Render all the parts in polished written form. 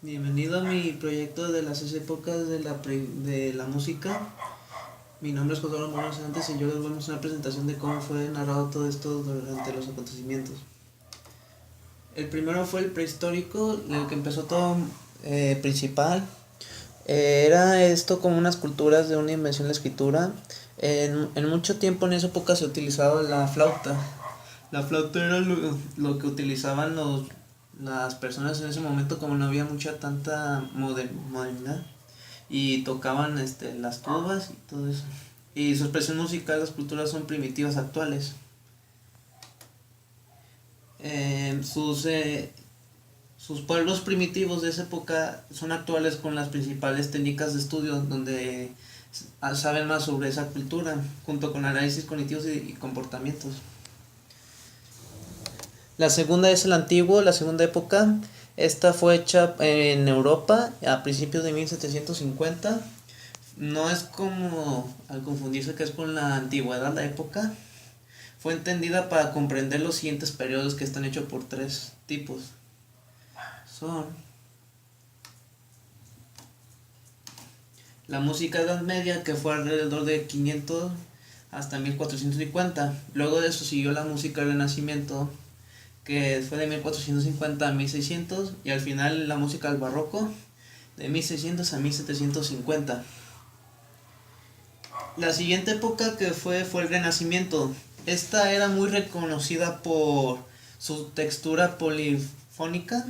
Bienvenido a mi proyecto de las 6 épocas de la música. Mi nombre es José Moreno Santos y yo les voy a mostrar una presentación de cómo fue narrado todo esto durante los acontecimientos. El primero fue el prehistórico, el que empezó todo principal. Era esto como unas culturas de una invención de la escritura. En mucho tiempo en esa época se utilizaba la flauta. La flauta era lo que utilizaban las personas en ese momento, como no había mucha tanta modernidad, y tocaban las tubas y todo eso. Y su expresión musical, las culturas son primitivas actuales. Eh, sus, eh, Sus pueblos primitivos de esa época son actuales con las principales técnicas de estudio donde saben más sobre esa cultura, junto con análisis cognitivos y comportamientos. La segunda es el antiguo, la segunda época. Esta fue hecha en Europa a principios de 1750. No es como al confundirse que es con la antigüedad, la época. Fue entendida para comprender los siguientes periodos que están hechos por tres tipos. Son la música Edad Media, que fue alrededor de 500 hasta 1450. Luego de eso siguió la música Renacimiento, que fue de 1450 a 1600, y al final la música del barroco, de 1600 a 1750. La siguiente época que fue el Renacimiento. Esta era muy reconocida por su textura polifónica,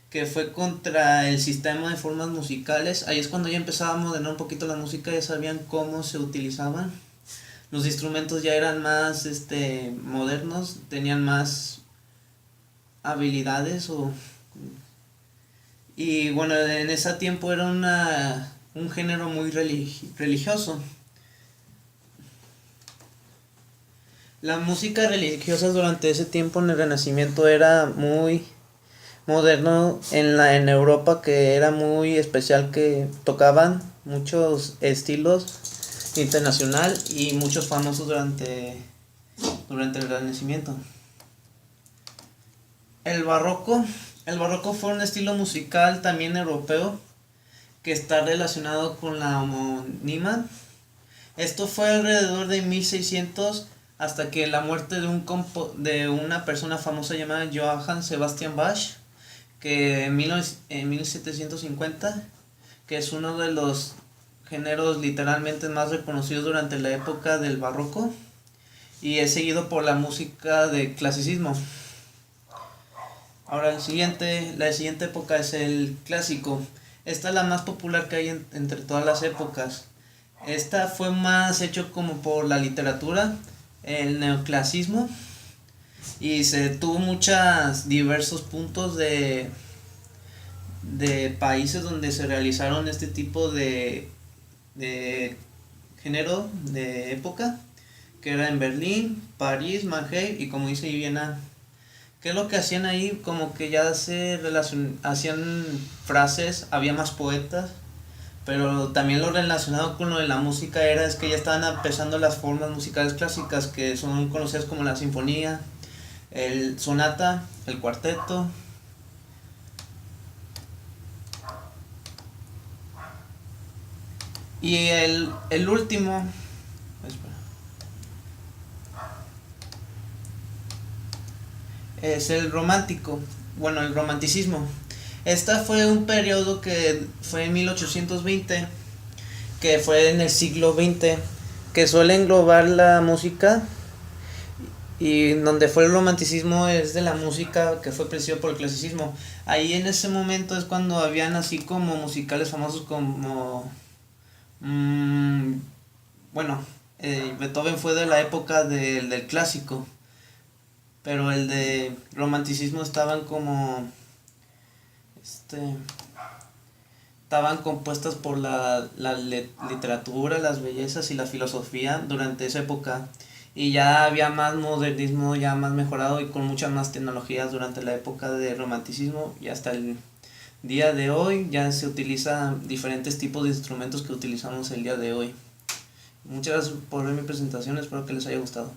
que fue contra el sistema de formas musicales. Ahí es cuando ya empezaba a modernar un poquito la música, ya sabían cómo se utilizaban. Los instrumentos ya eran más modernos, tenían más habilidades y bueno, en ese tiempo era un género muy religioso. La música religiosa durante ese tiempo en el Renacimiento era muy moderno en Europa, que era muy especial, que tocaban muchos estilos internacional y muchos famosos durante el Renacimiento. El barroco. El barroco fue un estilo musical también europeo que está relacionado con la homónima. Esto fue alrededor de 1600, hasta que la muerte de una persona famosa llamada Johann Sebastian Bach, que en 1750, que es uno de los géneros literalmente más reconocidos durante la época del barroco, y es seguido por la música de clasicismo. Ahora la siguiente época es el clásico. Esta es la más popular que hay entre todas las épocas. Esta fue más hecho como por la literatura, el neoclasismo, y se tuvo muchos diversos puntos de países donde se realizaron este tipo de género de época, que era en Berlín, París, Mannheim y, como dice, Viena. ¿Qué es lo que hacían ahí? Como que ya hacían frases, había más poetas, pero también lo relacionado con lo de la música es que ya estaban empezando las formas musicales clásicas, que son conocidas como la sinfonía, el sonata, el cuarteto. Y el último, es el romántico, bueno, el romanticismo. Esta fue un periodo que fue en 1820, que fue en el siglo XX, que suele englobar la música, y donde fue el romanticismo es de la música que fue precedido por el clasicismo. Ahí en ese momento es cuando habían así como musicales famosos como mmm, bueno, Beethoven fue de la época del clásico, pero el de romanticismo estaban compuestas por la literatura, las bellezas y la filosofía durante esa época, y ya había más modernismo, ya más mejorado y con muchas más tecnologías durante la época de romanticismo, y hasta el día de hoy ya se utilizan diferentes tipos de instrumentos que utilizamos el día de hoy. Muchas gracias por ver mi presentación, espero que les haya gustado.